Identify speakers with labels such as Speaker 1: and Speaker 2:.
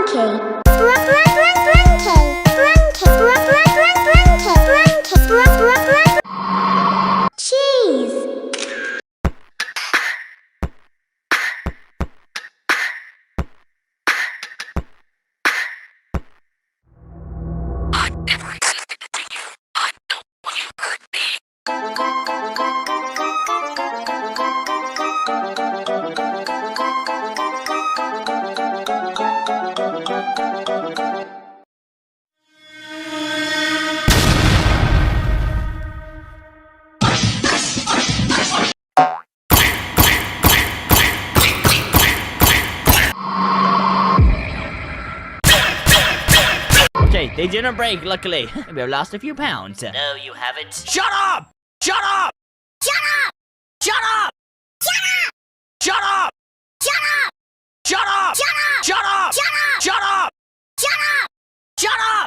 Speaker 1: Sprunki. Sprunki. Cheese.
Speaker 2: Okay, they didn't break, luckily. Maybe I've lost a few pounds.
Speaker 3: No, you haven't.
Speaker 2: Shut up! Shut up!
Speaker 3: Shut up!
Speaker 2: Shut up!
Speaker 3: Shut up!
Speaker 2: Shut up!
Speaker 3: Shut up!
Speaker 2: Shut up!
Speaker 3: Shut up!
Speaker 2: Shut up!
Speaker 3: Shut up!
Speaker 2: Shut up!
Speaker 3: Shut up!
Speaker 2: Shut up!